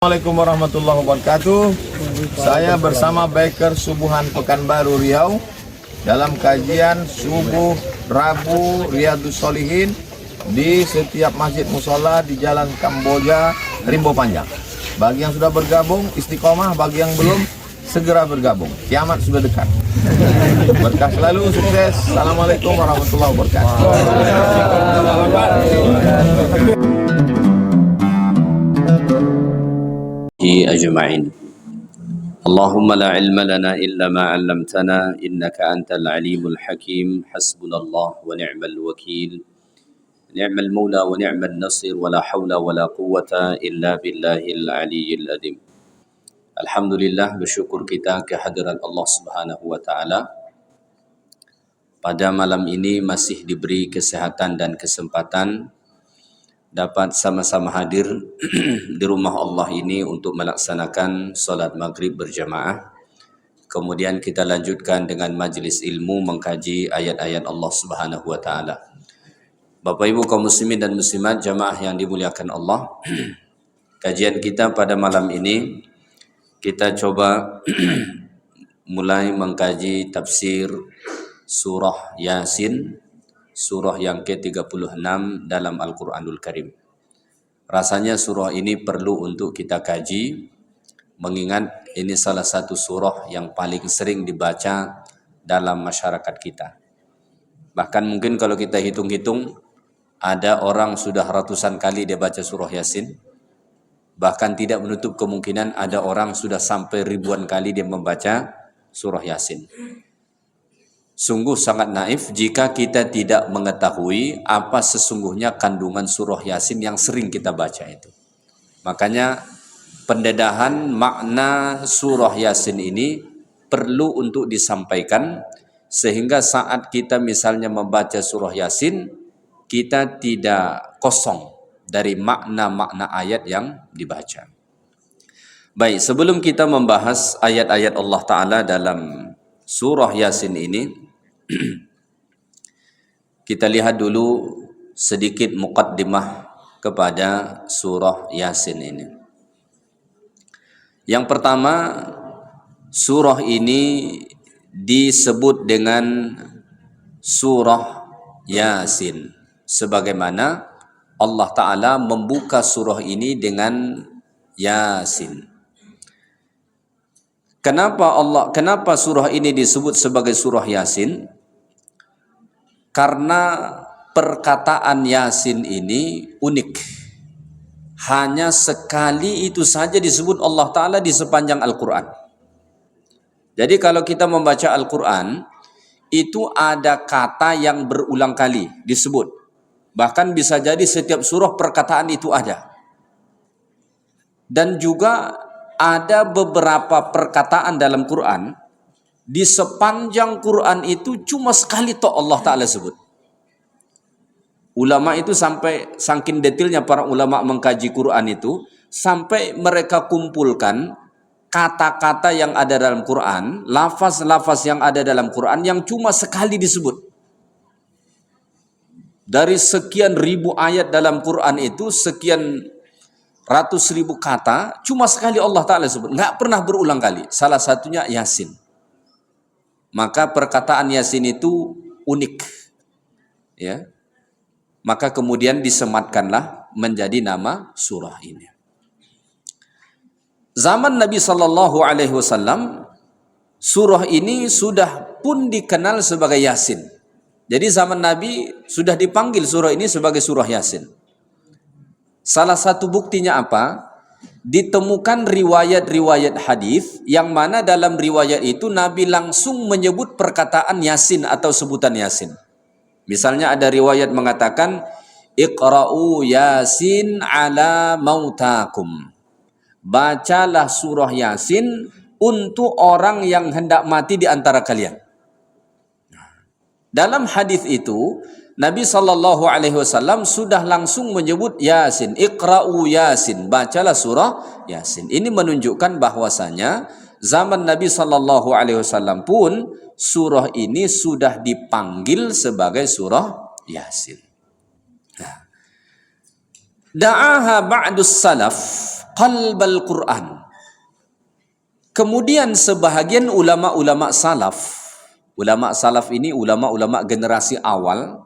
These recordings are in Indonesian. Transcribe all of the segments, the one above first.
Assalamualaikum warahmatullahi wabarakatuh. Saya bersama Biker Subuhan Pekanbaru Riau dalam kajian subuh Rabu Riyadhus Shalihin di setiap masjid musola di Jalan Kamboja, Rimbo Panjang. Bagi yang sudah bergabung istiqomah, bagi yang belum segera bergabung. Kiamat sudah dekat. Berkah selalu, sukses. Assalamualaikum warahmatullahi wabarakatuh. أجمعين. اللهم لا علم لنا إلا ما علمتنا إنك أنت العليم الحكيم. حسبنا الله ونعم الوكيل، نعم المولى ونعم النصير، ولا حول ولا قوة إلا بالله العلي العظيم. Alhamdulillah, bersyukur kita kehadiran Allah Subhanahu wa taala. Pada malam ini masih diberi kesehatan dan kesempatan dapat sama-sama hadir di rumah Allah ini untuk melaksanakan solat maghrib berjamaah. Kemudian kita lanjutkan dengan majlis ilmu mengkaji ayat-ayat Allah Subhanahu wa taala. Bapak Ibu kaum muslimin dan muslimat jamaah yang dimuliakan Allah, kajian kita pada malam ini kita coba mulai mengkaji tafsir surah Yasin, surah yang ke-36 dalam Al-Quranul Karim. Rasanya surah ini perlu untuk kita kaji, mengingat ini salah satu surah yang paling sering dibaca dalam masyarakat kita. Bahkan mungkin kalau kita hitung-hitung, ada orang sudah ratusan kali dia baca surah Yasin. Bahkan tidak menutup kemungkinan ada orang sudah sampai ribuan kali dia membaca surah Yasin. Sungguh sangat naif jika kita tidak mengetahui apa sesungguhnya kandungan surah Yasin yang sering kita baca itu. Makanya pendedahan makna surah Yasin ini perlu untuk disampaikan, sehingga saat kita misalnya membaca surah Yasin, kita tidak kosong dari makna-makna ayat yang dibaca. Baik, sebelum kita membahas ayat-ayat Allah Ta'ala dalam surah Yasin ini, kita lihat dulu sedikit muqaddimah kepada surah Yasin ini. Yang pertama, surah ini disebut dengan surah Yasin, sebagaimana Allah Ta'ala membuka surah ini dengan Yasin. Kenapa surah ini disebut sebagai surah Yasin? Karena perkataan Yasin ini unik. Hanya sekali itu saja disebut Allah Ta'ala di sepanjang Al-Quran. Jadi kalau kita membaca Al-Quran, itu ada kata yang berulang kali disebut. Bahkan bisa jadi setiap surah perkataan itu ada. Dan juga ada beberapa perkataan dalam Quran, di sepanjang Quran itu cuma sekali tok Allah Ta'ala sebut. Ulama itu sampai saking detailnya para ulama mengkaji Quran itu, sampai mereka kumpulkan kata-kata yang ada dalam Quran, lafaz-lafaz yang ada dalam Quran yang cuma sekali disebut. Dari sekian ribu ayat dalam Quran itu, sekian ratus ribu kata, cuma sekali Allah Ta'ala sebut, nggak pernah berulang kali. Salah satunya Yasin. Maka perkataan Yasin itu unik, ya. Maka kemudian disematkanlah menjadi nama surah ini. Zaman Nabi Sallallahu Alaihi Wasallam, surah ini sudah pun dikenal sebagai Yasin. Jadi zaman Nabi sudah dipanggil surah ini sebagai surah Yasin. Salah satu buktinya apa? Ditemukan riwayat-riwayat hadis yang mana dalam riwayat itu Nabi langsung menyebut perkataan Yasin atau sebutan Yasin. Misalnya ada riwayat mengatakan, Iqra'u Yasin ala mautakum. Bacalah surah Yasin untuk orang yang hendak mati di antara kalian. Dalam hadis itu Nabi Sallallahu Alaihi Wasallam sudah langsung menyebut Yasin, Iqra'u Yasin, bacalah surah Yasin. Ini menunjukkan bahwasanya zaman Nabi Sallallahu Alaihi Wasallam pun surah ini sudah dipanggil sebagai surah Yasin. Da'aha ba'dus salaf qalbal Quran. Kemudian sebahagian ulama-ulama salaf ini ulama-ulama generasi awal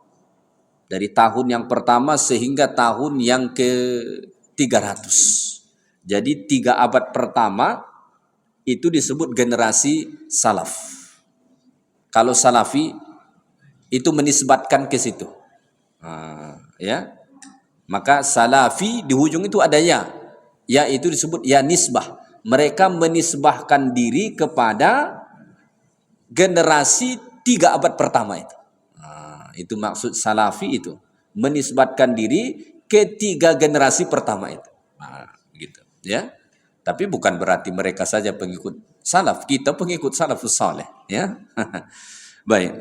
dari tahun yang pertama sehingga tahun yang ke-300. Jadi 3 abad pertama itu disebut generasi salaf. Kalau salafi itu menisbatkan ke situ. Ya. Maka salafi di ujung itu ada ya. Ya itu disebut ya nisbah. Mereka menisbahkan diri kepada generasi 3 abad pertama itu. Itu maksud salafi itu. Menisbatkan diri ke 3 generasi pertama itu. Gitu. Ya. Tapi bukan berarti mereka saja pengikut salaf. Kita pengikut salafus saleh. Ya. Baik.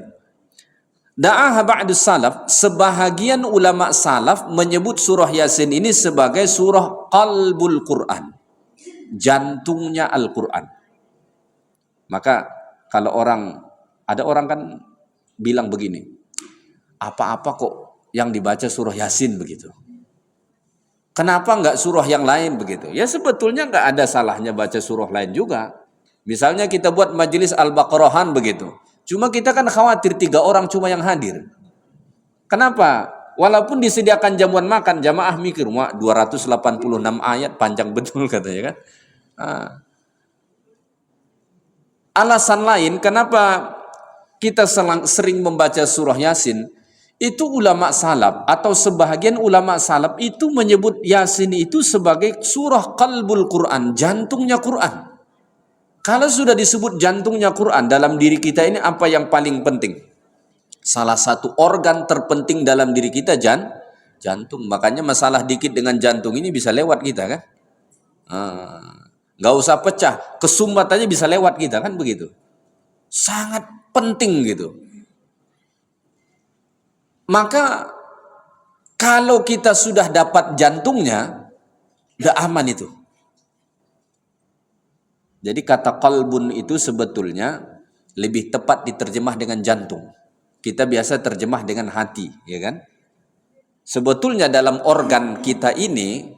Da'ah ba'du salaf, sebahagian ulama salaf menyebut surah Yasin ini sebagai surah qalbul Quran, jantungnya Al-Quran. Maka kalau ada orang kan bilang begini, apa-apa kok yang dibaca surah Yasin begitu. Kenapa enggak surah yang lain begitu? Ya sebetulnya enggak ada salahnya baca surah lain juga. Misalnya kita buat majelis Al-Baqarahan begitu. Cuma kita kan khawatir 3 orang cuma yang hadir. Kenapa? Walaupun disediakan jamuan makan, jamaah mikir, wah 286 ayat, panjang betul katanya kan. Alasan lain kenapa kita sering membaca surah Yasin, itu ulama salaf atau sebahagian ulama salaf itu menyebut Yasin itu sebagai surah qalbul Quran, jantungnya Quran. Kalau sudah disebut jantungnya Quran dalam diri kita ini apa yang paling penting? Salah satu organ terpenting dalam diri kita jantung. Makanya masalah dikit dengan jantung ini bisa lewat kita kan? Nggak usah pecah, kesumbat aja bisa lewat kita kan begitu. Sangat penting gitu. Maka kalau kita sudah dapat jantungnya, udah aman itu. Jadi kata qalbun itu sebetulnya lebih tepat diterjemah dengan jantung. Kita biasa terjemah dengan hati, ya kan? Sebetulnya dalam organ kita ini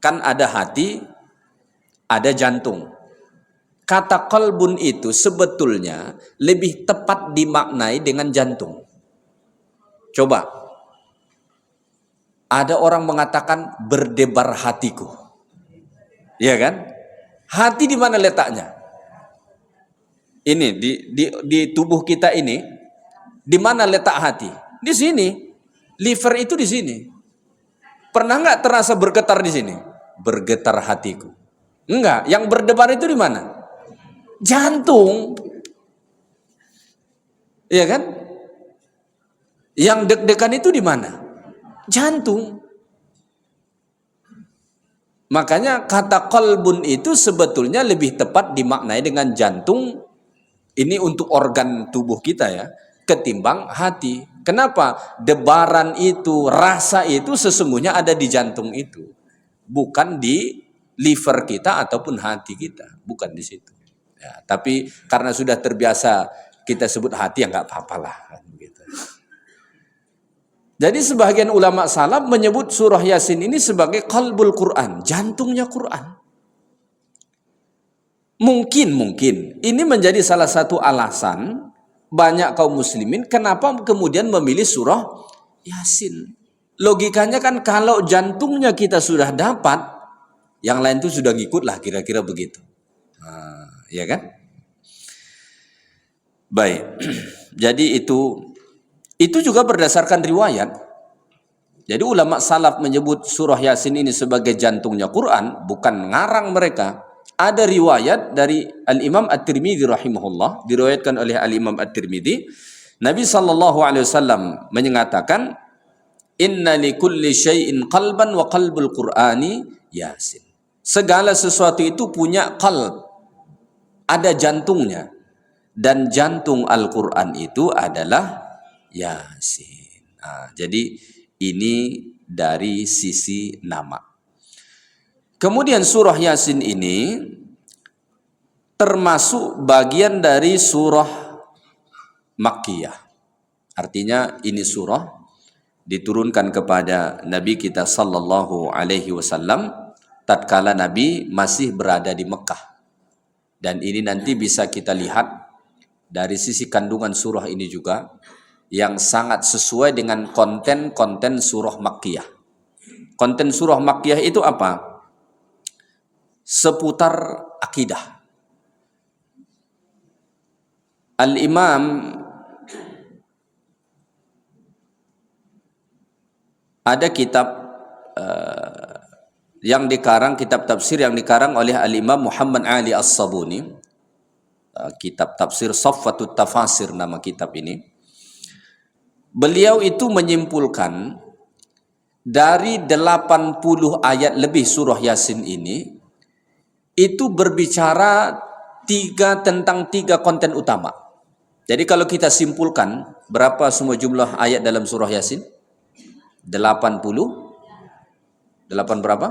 kan ada hati, ada jantung. Kata qalbun itu sebetulnya lebih tepat dimaknai dengan jantung. Coba. Ada orang mengatakan berdebar hatiku. Ya kan? Hati di mana letaknya? Ini di tubuh kita ini, di mana letak hati? Di sini. Liver itu di sini. Pernah nggak terasa bergetar di sini? Bergetar hatiku. Enggak. Yang berdebar itu di mana? Jantung. Iya kan? Yang deg-degan itu di mana? Jantung. Makanya kata qalbun itu sebetulnya lebih tepat dimaknai dengan jantung. Ini untuk organ tubuh kita ya, ketimbang hati. Kenapa? Debaran itu, rasa itu sesungguhnya ada di jantung itu. Bukan di liver kita ataupun hati kita. Bukan di situ. Ya, tapi karena sudah terbiasa kita sebut hati ya nggak apa-apalah. Gitu. Jadi sebagian ulama salaf menyebut surah Yasin ini sebagai qalbul Quran, jantungnya Quran. Mungkin ini menjadi salah satu alasan banyak kaum muslimin kenapa kemudian memilih surah Yasin. Logikanya kan kalau jantungnya kita sudah dapat, yang lain itu sudah ngikut lah kira-kira begitu. Ya kan? Baik. Jadi itu juga berdasarkan riwayat. Jadi ulama salaf menyebut surah Yasin ini sebagai jantungnya Quran, bukan ngarang mereka. Ada riwayat dari Al-Imam At-Tirmidzi rahimahullah, diriwayatkan oleh Al-Imam At-Tirmidzi, Nabi SAW menyatakan, "Inna likulli syai'in qalban wa qalbul Qur'ani Yasin." Segala sesuatu itu punya qalb, ada jantungnya. Dan jantung Al-Quran itu adalah Yasin. Jadi ini dari sisi nama. Kemudian surah Yasin ini termasuk bagian dari surah Makkiyah. Artinya ini surah diturunkan kepada Nabi kita sallallahu alaihi wasallam tatkala Nabi masih berada di Mekah. Dan ini nanti bisa kita lihat dari sisi kandungan surah ini juga yang sangat sesuai dengan konten-konten surah Makkiyah. Konten surah Makkiyah itu apa? Seputar akidah. Al-Imam ada kitab yang dikarang, kitab tafsir yang dikarang oleh Al-Imam Muhammad Ali As-Sabuni, kitab tafsir Safwatut Tafasir nama kitab ini. Beliau itu menyimpulkan dari 80 ayat lebih surah Yasin ini itu berbicara tentang tiga konten utama. Jadi kalau kita simpulkan berapa semua jumlah ayat dalam surah Yasin? 80 berapa?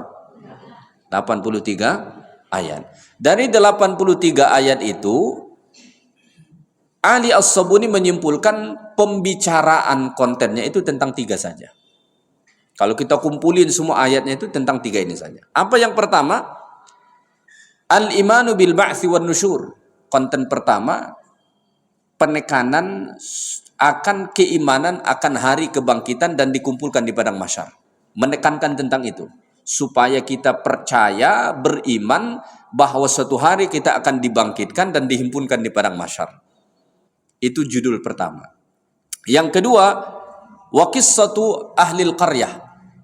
83 ayat. Dari 83 ayat itu Ali As-Sabuni menyimpulkan pembicaraan kontennya itu tentang tiga saja. Kalau kita kumpulin semua ayatnya itu tentang tiga ini saja. Apa yang pertama? Al-imanu bil ba'thi wan nusyur. Konten pertama, penekanan akan keimanan akan hari kebangkitan dan dikumpulkan di padang mahsyar. Menekankan tentang itu supaya kita percaya, beriman bahwa suatu hari kita akan dibangkitkan dan dihimpunkan di padang mahsyar. Itu judul pertama. Yang kedua, wa qissatu ahlil qaryah,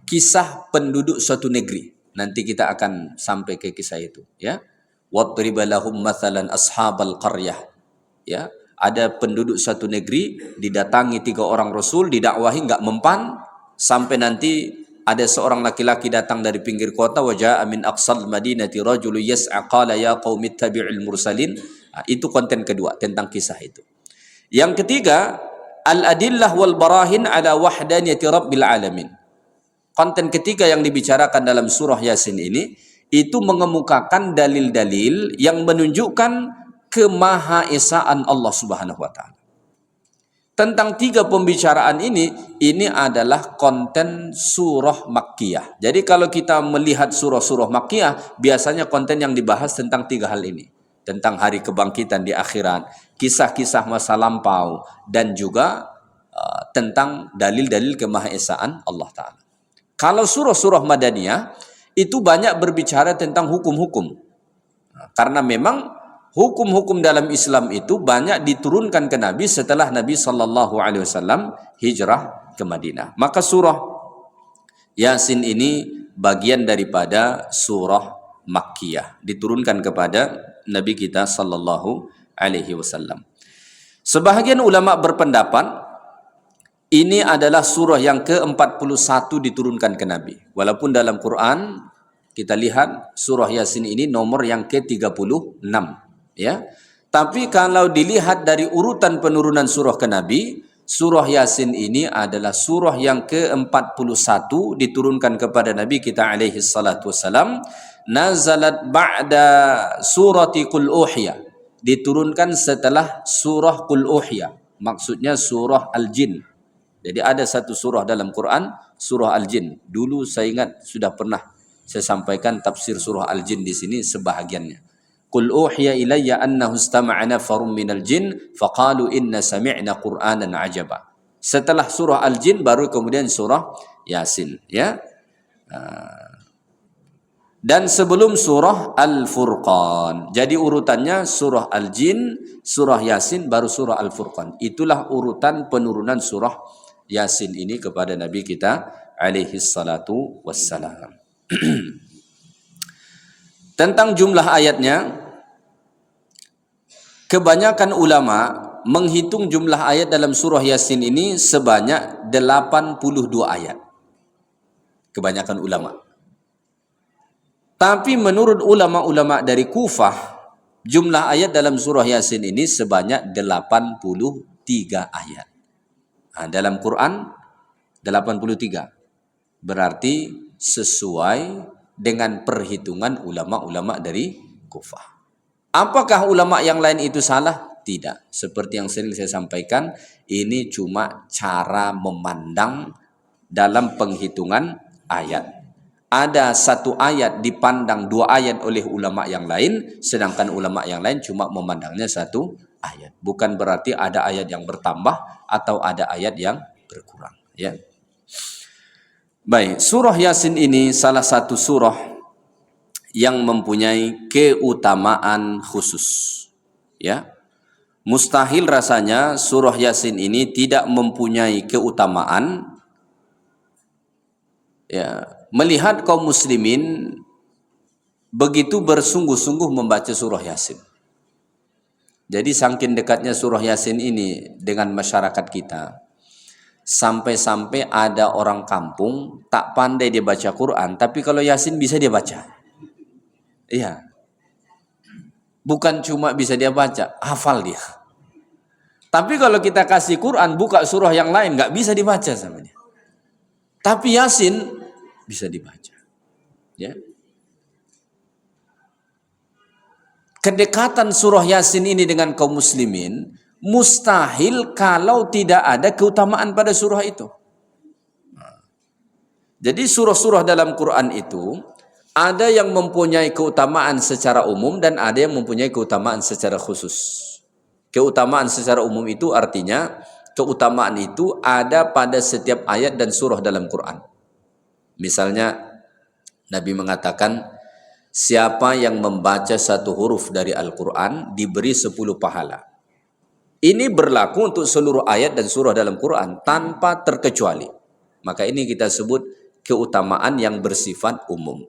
kisah penduduk suatu negeri. Nanti kita akan sampai ke kisah itu, ya. Wadrib lahum mathalan ashabal qaryah. Ya, ada penduduk suatu negeri didatangi 3 orang rasul, didakwahi enggak mempan sampai nanti ada seorang laki-laki datang dari pinggir kota, waja'a min aqsal madinati rajulun yas'a qala ya qaumi ittabi'il mursalin. Itu konten kedua tentang kisah itu. Yang ketiga, al-adillah wal barahin ala wahdaniyati rabbil alamin. Konten ketiga yang dibicarakan dalam surah Yasin ini itu mengemukakan dalil-dalil yang menunjukkan kemahaesaan Allah Subhanahu wa taala. Tentang tiga pembicaraan ini adalah konten surah Makkiyah. Jadi kalau kita melihat surah-surah Makkiyah, biasanya konten yang dibahas tentang tiga hal ini. Tentang hari kebangkitan di akhirat, kisah-kisah masa lampau, dan juga tentang dalil-dalil kemahaesaan Allah Ta'ala. Kalau surah-surah Madaniyah, itu banyak berbicara tentang hukum-hukum. Karena memang hukum-hukum dalam Islam itu banyak diturunkan ke Nabi setelah Nabi SAW hijrah ke Madinah. Maka surah Yasin ini bagian daripada surah Makkiyah, diturunkan kepada Nabi kita SAW. Sebahagian ulama berpendapat ini adalah surah yang ke-41 diturunkan ke Nabi. Walaupun dalam Quran kita lihat surah Yasin ini nomor yang ke-36. Ya, tapi kalau dilihat dari urutan penurunan surah ke Nabi, surah Yasin ini adalah surah yang ke-41 diturunkan kepada Nabi kita alaihi salatu wassalam. Nazalat ba'da surati Qul Uhiya, diturunkan setelah surah Qul Uhiya, maksudnya surah Al-Jin. Jadi ada satu surah dalam Quran, surah Al-Jin. Dulu saya ingat sudah pernah saya sampaikan tafsir surah Al-Jin di sini sebahagiannya. Qul uhiya ilayya annahu istama'na farum minal jin faqalu inna sami'na qur'anan ajaba. Setelah surah Al-Jin baru kemudian surah Yasin, ya. Dan sebelum surah Al-Furqan. Jadi urutannya surah Al-Jin, surah Yasin, baru surah Al-Furqan. Itulah urutan penurunan surah Yasin ini kepada Nabi kita alaihi salatu wassalam. Tentang jumlah ayatnya, kebanyakan ulama menghitung jumlah ayat dalam surah Yasin ini sebanyak 82 ayat. Kebanyakan ulama. Tapi menurut ulama-ulama dari Kufah, jumlah ayat dalam surah Yasin ini sebanyak 83 ayat. Nah, dalam Quran 83. Berarti sesuai dengan perhitungan ulama-ulama dari Kufah. Apakah ulama yang lain itu salah? Tidak. Seperti yang sering saya sampaikan, ini cuma cara memandang dalam penghitungan ayat. ada satu ayat dipandang dua ayat oleh ulama yang lain, sedangkan ulama yang lain cuma memandangnya satu ayat. Bukan berarti ada ayat yang bertambah atau ada ayat yang berkurang. Ya. Baik, surah Yasin ini salah satu surah yang mempunyai keutamaan khusus. Ya. Mustahil rasanya surah Yasin ini tidak mempunyai keutamaan. Ya, melihat kaum muslimin begitu bersungguh-sungguh membaca surah Yasin. Jadi saking dekatnya surah Yasin ini dengan masyarakat kita, sampai-sampai ada orang kampung tak pandai dia baca Quran, tapi kalau Yasin bisa dia baca. Iya. Bukan cuma bisa dia baca, hafal dia. Tapi kalau kita kasih Quran, buka surah yang lain, nggak bisa dibaca sama dia. Tapi Yasin bisa dibaca. Ya. Kedekatan surah Yasin ini dengan kaum muslimin mustahil kalau tidak ada keutamaan pada surah itu. Jadi surah-surah dalam Quran itu ada yang mempunyai keutamaan secara umum dan ada yang mempunyai keutamaan secara khusus. Keutamaan secara umum itu artinya keutamaan itu ada pada setiap ayat dan surah dalam Quran. Misalnya Nabi mengatakan, siapa yang membaca satu huruf dari Al-Quran diberi 10 pahala. Ini berlaku untuk seluruh ayat dan surah dalam Quran tanpa terkecuali. Maka ini kita sebut keutamaan yang bersifat umum.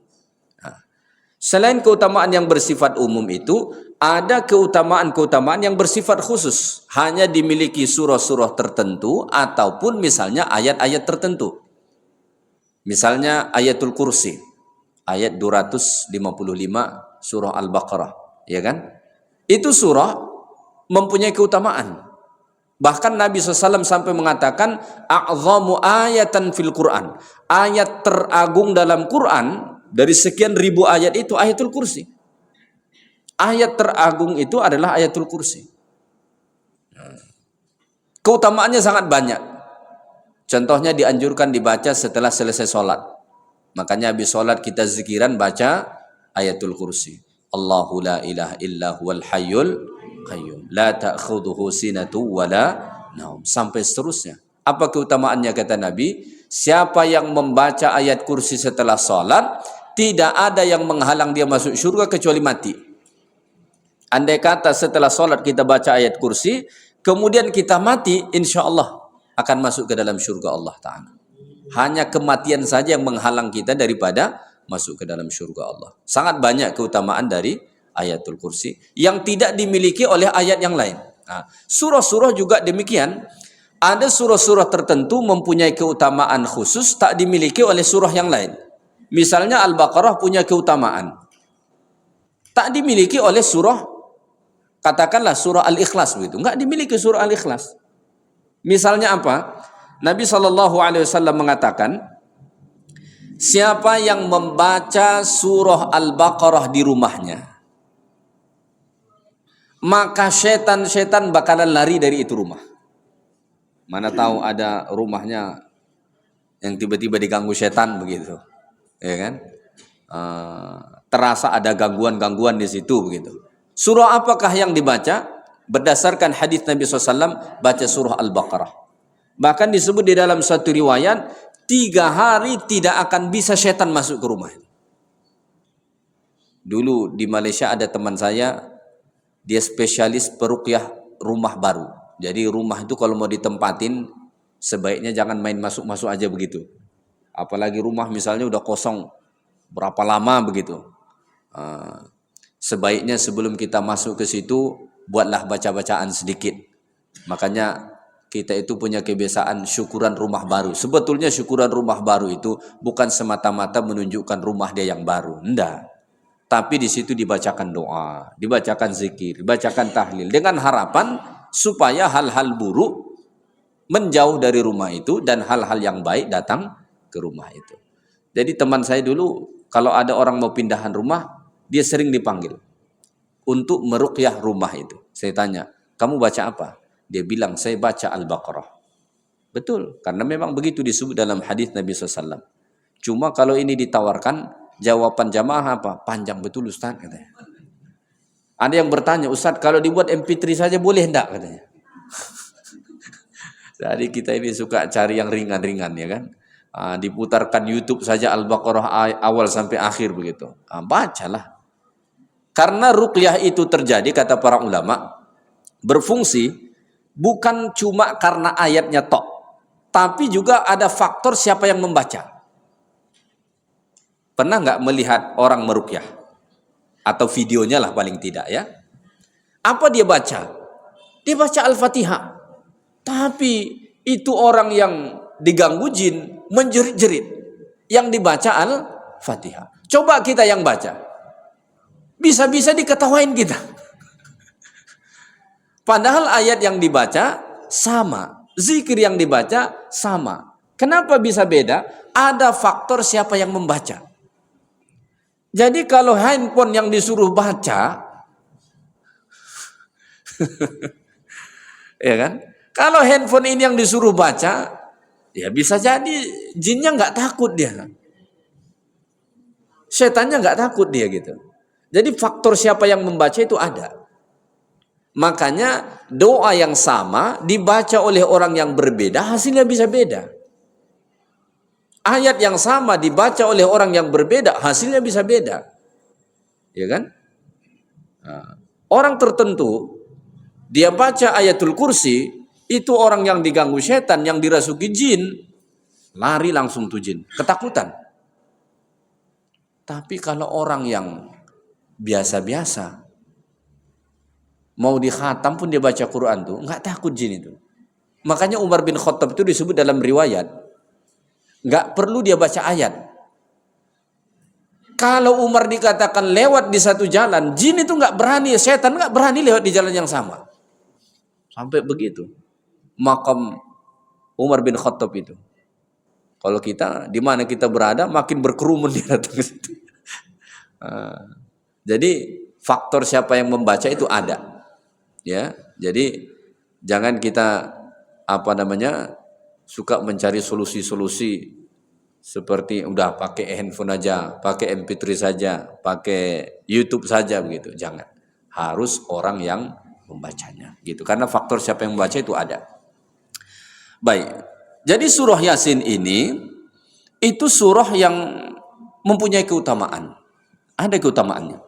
Selain keutamaan yang bersifat umum itu, ada keutamaan-keutamaan yang bersifat khusus. Hanya dimiliki surah-surah tertentu ataupun misalnya ayat-ayat tertentu. Misalnya ayatul kursi, ayat 255 surah Al-Baqarah, ya kan? Itu surah mempunyai keutamaan. Bahkan Nabi SAW sampai mengatakan, a'zamu ayatan fil Quran. Ayat teragung dalam Quran, dari sekian ribu ayat itu ayatul kursi. Ayat teragung itu adalah ayatul kursi. Keutamaannya sangat banyak. Contohnya dianjurkan dibaca setelah selesai sholat. Makanya habis sholat kita zikiran baca ayatul kursi. Allahu la ilaha illa huwal hayyul qayyum. La ta'khudhuhu sinatu wa la naum. Sampai seterusnya. Apa keutamaannya kata Nabi? Siapa yang membaca ayat kursi setelah sholat, tidak ada yang menghalang dia masuk surga kecuali mati. Andai kata setelah sholat kita baca ayat kursi, kemudian kita mati, insya Allah akan masuk ke dalam surga Allah Ta'ala. Hanya kematian saja yang menghalang kita daripada masuk ke dalam surga Allah. Sangat banyak keutamaan dari ayatul kursi yang tidak dimiliki oleh ayat yang lain. Nah, surah-surah juga demikian. Ada surah-surah tertentu mempunyai keutamaan khusus tak dimiliki oleh surah yang lain. Misalnya Al-Baqarah punya keutamaan tak dimiliki oleh surah, katakanlah surah Al-Ikhlas begitu. Enggak dimiliki surah Al-Ikhlas. Misalnya apa? Nabi SAW mengatakan, siapa yang membaca surah Al-Baqarah di rumahnya, maka setan-setan bakalan lari dari itu rumah. Mana tahu ada rumahnya yang tiba-tiba diganggu setan begitu, ya kan? Terasa ada gangguan-gangguan di situ begitu. Surah apakah yang dibaca? Berdasarkan hadis Nabi SAW, baca surah Al-Baqarah. Bahkan disebut di dalam satu riwayat, 3 hari tidak akan bisa setan masuk ke rumah. Dulu di Malaysia ada teman saya, dia spesialis peruqyah rumah baru. Jadi rumah itu kalau mau ditempatin, sebaiknya jangan main masuk-masuk aja begitu. Apalagi rumah misalnya udah kosong berapa lama begitu. Sebaiknya sebelum kita masuk ke situ, buatlah baca-bacaan sedikit. Makanya kita itu punya kebiasaan syukuran rumah baru. Sebetulnya syukuran rumah baru itu bukan semata-mata menunjukkan rumah dia yang baru. Enggak. Tapi di situ dibacakan doa, dibacakan zikir, dibacakan tahlil. Dengan harapan supaya hal-hal buruk menjauh dari rumah itu dan hal-hal yang baik datang ke rumah itu. Jadi teman saya dulu kalau ada orang mau pindahan rumah, dia sering dipanggil untuk meruqyah rumah itu. Saya tanya, kamu baca apa? Dia bilang, saya baca Al-Baqarah. Betul, karena memang begitu disebut dalam hadis Nabi SAW. Cuma kalau ini ditawarkan, jawaban jamaah apa? Panjang betul Ustaz katanya. Ada yang bertanya, Ustaz kalau dibuat MP3 saja boleh enggak katanya. Jadi kita ini suka cari yang ringan-ringan ya kan. Diputarkan YouTube saja Al-Baqarah awal sampai akhir begitu. Bacalah. Karena ruqyah itu terjadi kata para ulama berfungsi bukan cuma karena ayatnya tok, tapi juga ada faktor siapa yang membaca. Pernah nggak melihat orang meruqyah? Atau videonya lah paling tidak ya. Apa dia baca? Dia baca Al-Fatihah. Tapi itu orang yang diganggu jin, menjerit-jerit. Yang dibaca Al-Fatihah. Coba kita yang baca. Bisa-bisa diketawain kita. Padahal ayat yang dibaca sama. Zikir yang dibaca sama. Kenapa bisa beda? Ada faktor siapa yang membaca. Jadi kalau handphone yang disuruh baca, ya kan? Kalau handphone ini yang disuruh baca, ya bisa jadi jinnya nggak takut dia, setannya nggak takut dia gitu. Jadi faktor siapa yang membaca itu ada. Makanya doa yang sama dibaca oleh orang yang berbeda, hasilnya bisa beda. Ayat yang sama dibaca oleh orang yang berbeda, hasilnya bisa beda. Ya kan? Orang tertentu, dia baca ayatul kursi, itu orang yang diganggu setan, yang dirasuki jin, lari langsung tuh jin, ketakutan. Tapi kalau orang yang biasa-biasa, mau dikhatam pun dia baca Quran tuh, nggak takut jin itu. Makanya Umar bin Khattab itu disebut dalam riwayat, nggak perlu dia baca ayat. Kalau Umar dikatakan lewat di satu jalan, jin itu nggak berani, setan nggak berani lewat di jalan yang sama. Sampai begitu. Makam Umar bin Khattab itu. Kalau kita, di mana kita berada, makin berkerumun dia datang ke situ. Jadi faktor siapa yang membaca itu ada. Ya, jadi jangan kita suka mencari solusi-solusi seperti udah pakai handphone aja, pakai MP3 saja, pakai YouTube saja begitu. Jangan. Harus orang yang membacanya gitu. Karena faktor siapa yang membaca itu ada. Baik. Jadi surah Yasin ini itu surah yang mempunyai keutamaan. Ada keutamaannya.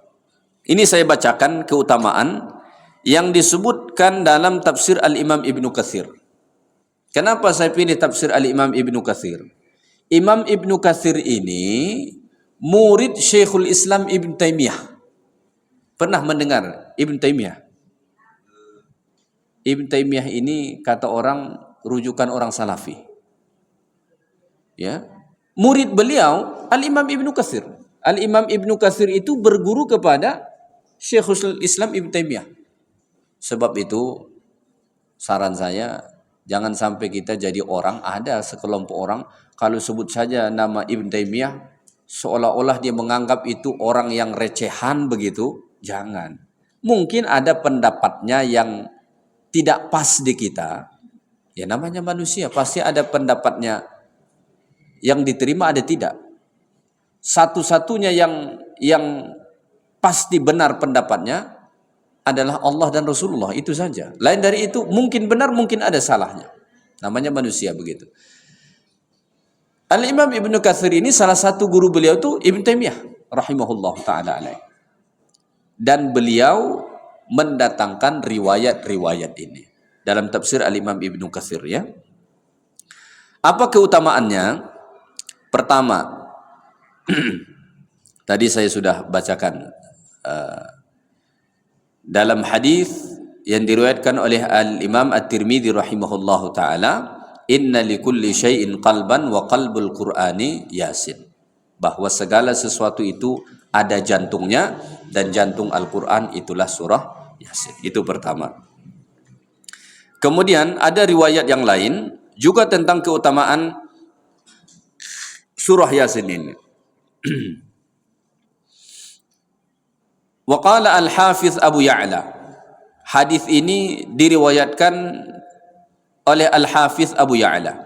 Ini saya bacakan keutamaan yang disebutkan dalam tafsir Al-Imam Ibnu Katsir. Kenapa saya pilih tafsir Al-Imam Ibnu Katsir? Imam Ibnu Katsir ini murid Syekhul Islam Ibn Taimiyah. Pernah mendengar Ibn Taimiyah? Ibn Taimiyah ini kata orang rujukan orang Salafi. Ya. Murid beliau Al-Imam Ibnu Katsir. Al-Imam Ibnu Katsir itu berguru kepada Syekhul Islam Ibn Taimiyah. Sebab itu saran saya jangan sampai kita jadi orang, ada sekelompok orang kalau sebut saja nama Ibn Taimiyah seolah-olah dia menganggap itu orang yang recehan begitu. Jangan. Mungkin ada pendapatnya yang tidak pas di kita. Ya namanya manusia, pasti ada pendapatnya yang diterima, ada tidak. Satu-satunya yang pasti benar pendapatnya adalah Allah dan Rasulullah, itu saja. Lain dari itu mungkin benar, mungkin ada salahnya. Namanya manusia begitu. Al-Imam Ibnu Katsir ini salah satu guru beliau itu Ibn Taimiyah rahimahullah ta'ala alaih. Dan beliau mendatangkan riwayat-riwayat ini dalam tafsir Al-Imam Ibnu Katsir ya. Apa keutamaannya? Pertama, tadi saya sudah bacakan dalam hadis yang diriwayatkan oleh Al-Imam At-Tirmidzi rahimahullahu taala, inna likulli syai'in qalban wa qalbul Qur'ani Yasin. Bahwa segala sesuatu itu ada jantungnya dan jantung Al-Qur'an itulah surah Yasin. Itu pertama. Kemudian ada riwayat yang lain juga tentang keutamaan surah Yasin ini. Waqala Al-Hafiz Abu Ya'la. Hadis ini diriwayatkan oleh Al-Hafiz Abu Ya'la.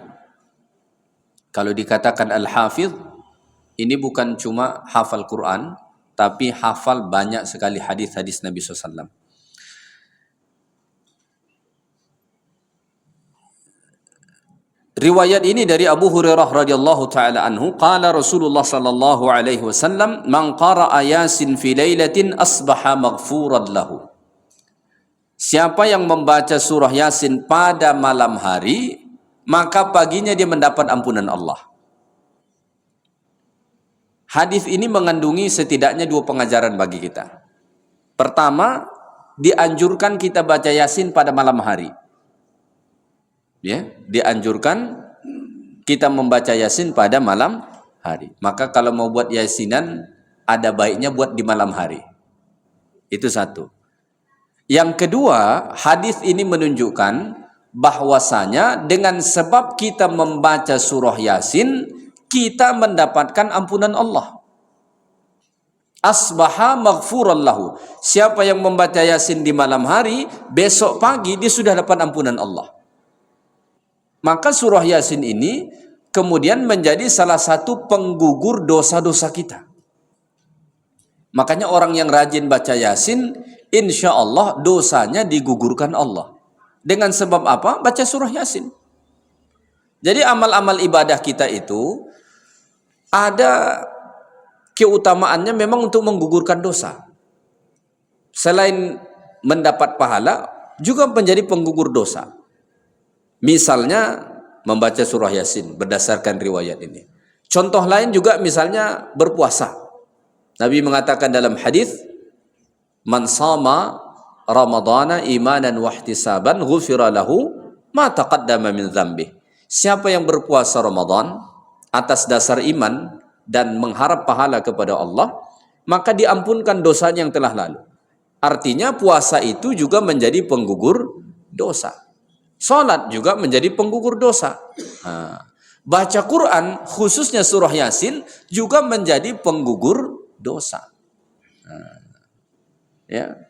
Kalau dikatakan Al-Hafiz, ini bukan cuma hafal Quran, tapi hafal banyak sekali hadis-hadis Nabi SAW. Riwayat ini dari Abu Hurairah radhiyallahu taala anhu, qala Rasulullah sallallahu alaihi wasallam, "Man qara'a Yasin fi lailatin asbaha maghfuran lahu." Siapa yang membaca surah Yasin pada malam hari, maka paginya dia mendapat ampunan Allah. Hadis ini mengandungi setidaknya dua pengajaran bagi kita. Pertama, dianjurkan kita baca Yasin pada malam hari. Ya, dianjurkan kita membaca Yasin pada malam hari. Maka kalau mau buat Yasinan, ada baiknya buat di malam hari. Itu satu. Yang kedua, hadis ini menunjukkan bahwasanya dengan sebab kita membaca surah Yasin, kita mendapatkan ampunan Allah. Asbaha maghfuran lahu. Siapa yang membaca Yasin di malam hari, besok pagi dia sudah dapat ampunan Allah. Maka surah Yasin ini kemudian menjadi salah satu penggugur dosa-dosa kita. Makanya orang yang rajin baca Yasin, insya Allah dosanya digugurkan Allah. Dengan sebab apa? Baca surah Yasin. Jadi amal-amal ibadah kita itu ada keutamaannya memang untuk menggugurkan dosa. Selain mendapat pahala, juga menjadi penggugur dosa. Misalnya membaca surah Yasin berdasarkan riwayat ini. Contoh lain juga misalnya berpuasa. Nabi mengatakan dalam hadis, "Man shama Ramadhana imanan wa ihtisaban ghufira lahu ma taqaddama min dzambi." Siapa yang berpuasa Ramadan atas dasar iman dan mengharap pahala kepada Allah, maka diampunkan dosanya yang telah lalu. Artinya puasa itu juga menjadi penggugur dosa. Salat juga menjadi penggugur dosa. Baca Quran, khususnya surah Yasin, juga menjadi penggugur dosa. Ya,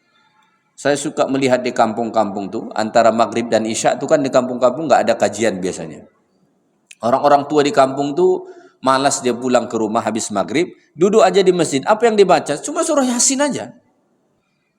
saya suka melihat di kampung-kampung tuh, antara maghrib dan isya tuh kan di kampung-kampung nggak ada kajian biasanya. Orang-orang tua di kampung tuh malas dia pulang ke rumah habis maghrib, duduk aja di masjid. Apa yang dibaca? Cuma surah Yasin aja.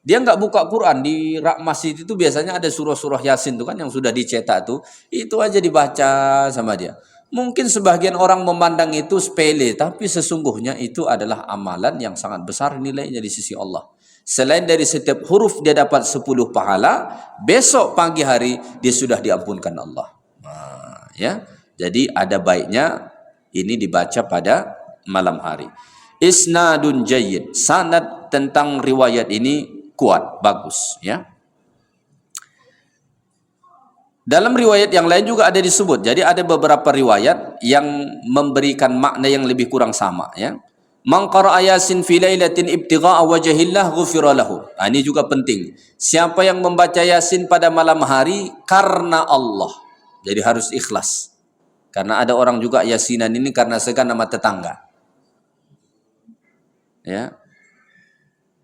Dia nggak buka Quran. Di rak masjid itu biasanya ada surah-surah Yasin tuh kan yang sudah dicetak tuh. Itu aja dibaca sama dia. Mungkin sebagian orang memandang itu sepele, tapi sesungguhnya itu adalah amalan yang sangat besar nilainya di sisi Allah. Selain dari setiap huruf dia dapat 10 pahala, besok pagi hari dia sudah diampunkan Allah. Ya, jadi ada baiknya ini dibaca pada malam hari. Isnadun jayyid, sanad tentang riwayat ini kuat, bagus, ya. Dalam riwayat yang lain juga ada disebut. Jadi ada beberapa riwayat yang memberikan makna yang lebih kurang sama, ya. Man qara'a Yasin fi lailatin ibtigha'a wajhillah ghufira lahu. Ini juga penting. Siapa yang membaca Yasin pada malam hari karena Allah. Jadi harus ikhlas. Karena ada orang juga Yasinan ini karena segan sama tetangga. Ya.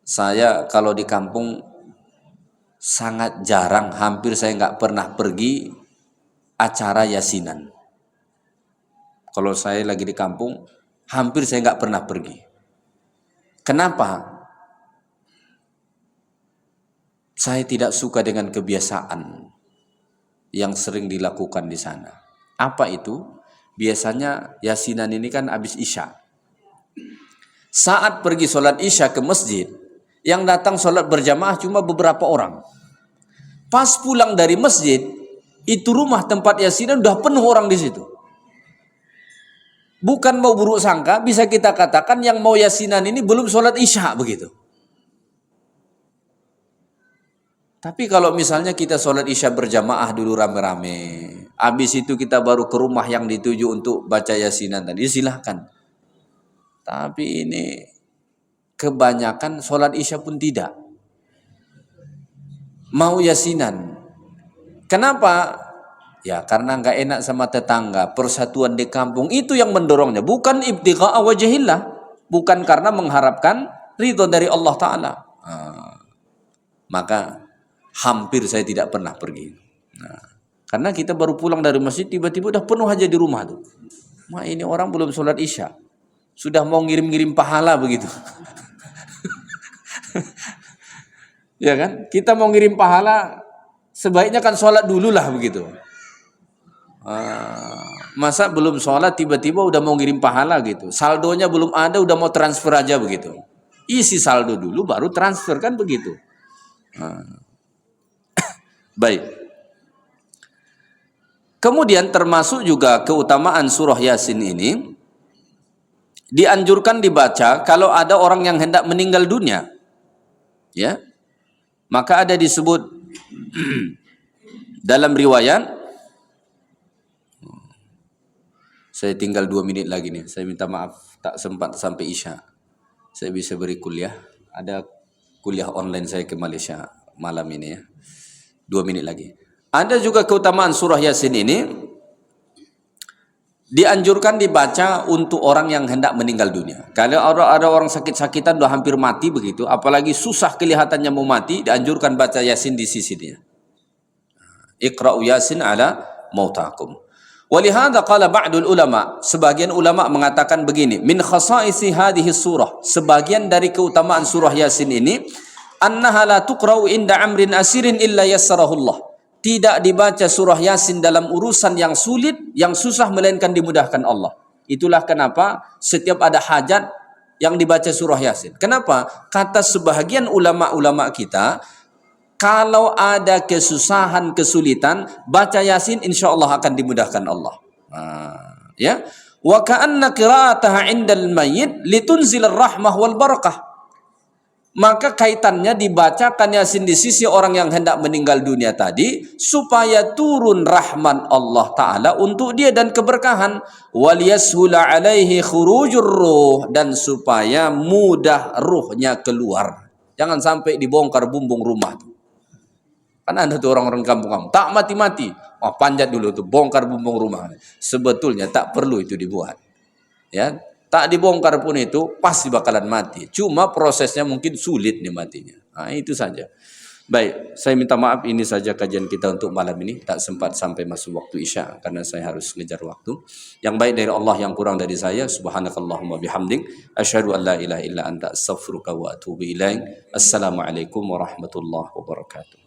Saya kalau di kampung sangat jarang, hampir saya nggak pernah pergi acara Yasinan. Kalau saya lagi di kampung, hampir saya nggak pernah pergi. Kenapa? Saya tidak suka dengan kebiasaan yang sering dilakukan di sana. Apa itu? Biasanya Yasinan ini kan habis Isya. Saat pergi sholat Isya ke masjid, yang datang sholat berjamaah cuma beberapa orang. Pas pulang dari masjid, itu rumah tempat Yasinan udah penuh orang di situ. Bukan mau buruk sangka, bisa kita katakan yang mau Yasinan ini belum sholat Isya begitu. Tapi kalau misalnya kita sholat Isya berjamaah dulu rame-rame, habis itu kita baru ke rumah yang dituju untuk baca Yasinan tadi, silahkan. Tapi ini kebanyakan sholat Isya pun tidak mau Yasinan. Kenapa? Ya karena nggak enak sama tetangga. Persatuan di kampung itu yang mendorongnya, bukan ibtigha'a wajhillah, bukan karena mengharapkan ridho dari Allah Ta'ala. Maka hampir saya tidak pernah pergi. Karena kita baru pulang dari masjid, tiba-tiba udah penuh aja di rumah tuh. Ini orang belum sholat Isya. Sudah mau ngirim-ngirim pahala begitu. Ya kan? Kita mau ngirim pahala, sebaiknya kan sholat dulu lah begitu. Masa belum sholat tiba-tiba udah mau ngirim pahala gitu. Saldonya belum ada udah mau transfer aja begitu. Isi saldo dulu baru transfer kan begitu. Baik. Kemudian termasuk juga keutamaan surah Yasin ini, dianjurkan dibaca kalau ada orang yang hendak meninggal dunia. Ya. Maka ada disebut dalam riwayat, saya tinggal 2 menit lagi nih. Saya minta maaf tak sempat sampai Isya. Saya bisa beri kuliah. Ada kuliah online saya ke Malaysia malam ini ya. 2 menit lagi. Ada juga keutamaan surah Yasin ini, dianjurkan dibaca untuk orang yang hendak meninggal dunia. Kalau ada orang sakit-sakitan udah hampir mati begitu, apalagi susah kelihatannya mau mati, dianjurkan baca Yasin di sisi dia. Iqra'u Yasin ala mautakum. Walihada qala ba'dul ulama, sebagian ulama mengatakan begini, min khasaisi hadhihi surah, sebagian dari keutamaan surah Yasin ini, annaha la tuqra'u inda amrin asirin illa yassarahullah. Tidak dibaca surah Yasin dalam urusan yang sulit, yang susah, melainkan dimudahkan Allah. Itulah kenapa setiap ada hajat yang dibaca surah Yasin. Kenapa? Kata sebahagian ulama-ulama kita, kalau ada kesusahan, kesulitan, baca Yasin, insya Allah akan dimudahkan Allah. Ya, wa ka'anna qira'ataha 'indal mayyit litunzil ar-rahmah wal barakah. Maka kaitannya dibacakan Yasin di sisi orang yang hendak meninggal dunia tadi, supaya turun rahman Allah Ta'ala untuk dia dan keberkahan. Waliyashula alaihi khurujur ruh, dan supaya mudah ruhnya keluar. Jangan sampai dibongkar bumbung rumah tuh. Kan ada tuh orang-orang kampung-kampung, tak mati-mati, wah panjat dulu tuh, bongkar bumbung rumah. Sebetulnya tak perlu itu dibuat. Ya, tak dibongkar pun itu pasti bakalan mati. Cuma prosesnya mungkin sulit nih matinya. Nah, itu saja. Baik, saya minta maaf, ini saja kajian kita untuk malam ini. Tak sempat sampai masuk waktu Isya karena saya harus ngejar waktu. Yang baik dari Allah, yang kurang dari saya. Subhanakallahumma bihamdik, asyhadu an la ilaha illa anta, astaghfiruka wa atubu ilaik. Assalamualaikum warahmatullahi wabarakatuh.